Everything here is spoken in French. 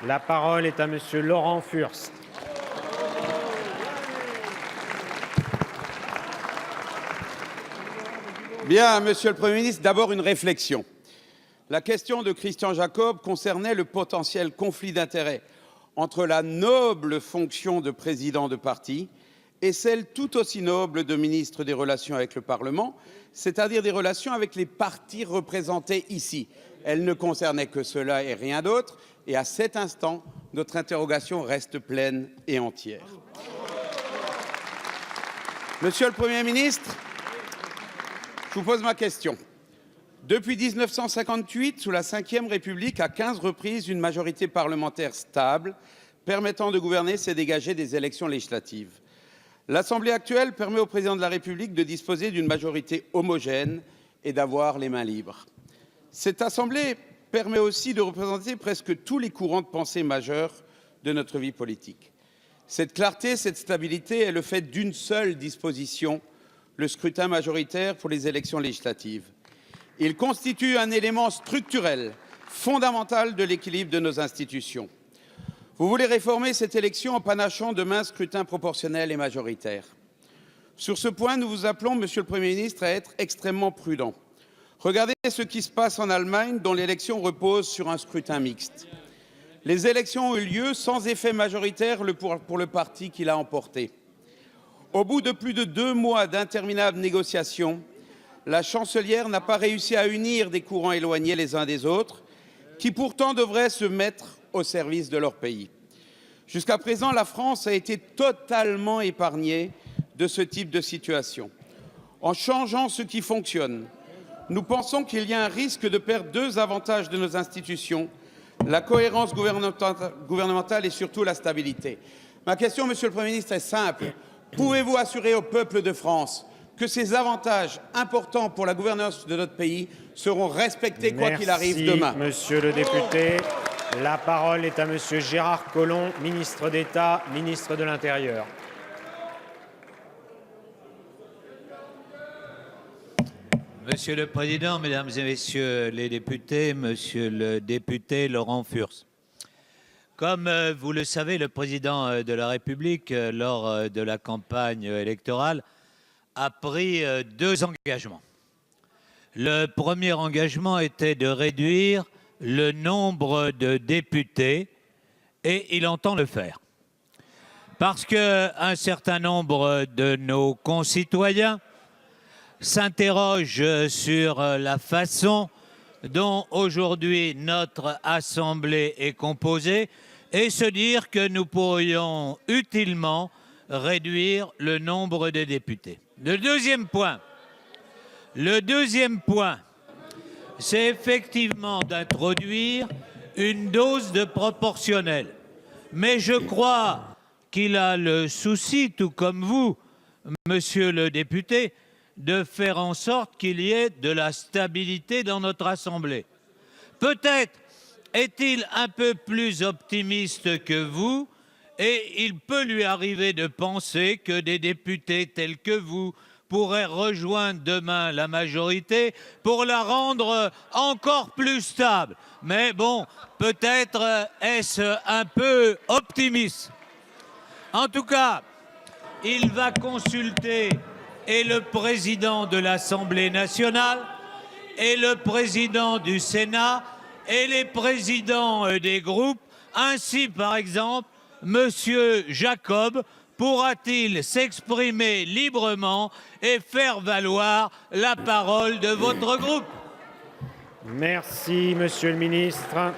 La parole est à Monsieur Laurent Furst. Bien, Monsieur le Premier ministre, d'abord une réflexion. La question de Christian Jacob concernait le potentiel conflit d'intérêts entre la noble fonction de président de parti et celle tout aussi noble de ministre des Relations avec le Parlement, c'est-à-dire des relations avec les partis représentés ici. Elle ne concernait que cela et rien d'autre, et à cet instant, notre interrogation reste pleine et entière. Monsieur le Premier ministre, je vous pose ma question. Depuis 1958, sous la Ve République, à 15 reprises, une majorité parlementaire stable permettant de gouverner s'est dégagée des élections législatives. L'Assemblée actuelle permet au président de la République de disposer d'une majorité homogène et d'avoir les mains libres. Cette Assemblée permet aussi de représenter presque tous les courants de pensée majeurs de notre vie politique. Cette clarté, cette stabilité est le fait d'une seule disposition, le scrutin majoritaire pour les élections législatives. Il constitue un élément structurel, fondamental de l'équilibre de nos institutions. Vous voulez réformer cette élection en panachant demain scrutin proportionnel et majoritaire. Sur ce point, nous vous appelons, Monsieur le Premier ministre, à être extrêmement prudent. Regardez ce qui se passe en Allemagne, dont l'élection repose sur un scrutin mixte. Les élections ont eu lieu sans effet majoritaire pour le parti qui l'a emporté. Au bout de plus de 2 mois d'interminables négociations, la chancelière n'a pas réussi à unir des courants éloignés les uns des autres, qui pourtant devraient se mettre au service de leur pays. Jusqu'à présent, la France a été totalement épargnée de ce type de situation. En changeant ce qui fonctionne, nous pensons qu'il y a un risque de perdre 2 avantages de nos institutions, la cohérence gouvernementale et surtout la stabilité. Ma question, Monsieur le Premier ministre, est simple. Pouvez-vous assurer au peuple de France que ces avantages importants pour la gouvernance de notre pays seront respectés quoi qu'il arrive demain? Monsieur le député. La parole est à Monsieur Gérard Collomb, ministre d'État, ministre de l'Intérieur. Monsieur le Président, Mesdames et Messieurs les députés, Monsieur le député Laurent Furst. Comme vous le savez, le Président de la République, lors de la campagne électorale, a pris 2 engagements. Le premier engagement était de réduire le nombre de députés et il entend le faire. Parce qu'un certain nombre de nos concitoyens s'interrogent sur la façon dont aujourd'hui notre Assemblée est composée et se dire que nous pourrions utilement réduire le nombre de députés. Le deuxième point, c'est effectivement d'introduire une dose de proportionnel. Mais je crois qu'il a le souci, tout comme vous, monsieur le député, de faire en sorte qu'il y ait de la stabilité dans notre Assemblée. Peut-être est-il un peu plus optimiste que vous et il peut lui arriver de penser que des députés tels que vous pourraient rejoindre demain la majorité pour la rendre encore plus stable. Mais bon, peut-être est-ce un peu optimiste. En tout cas, il va consulter et le président de l'Assemblée nationale et le président du Sénat et les présidents des groupes. Ainsi, par exemple, Monsieur Jacob pourra-t-il s'exprimer librement et faire valoir la parole de votre groupe? Merci, Monsieur le ministre.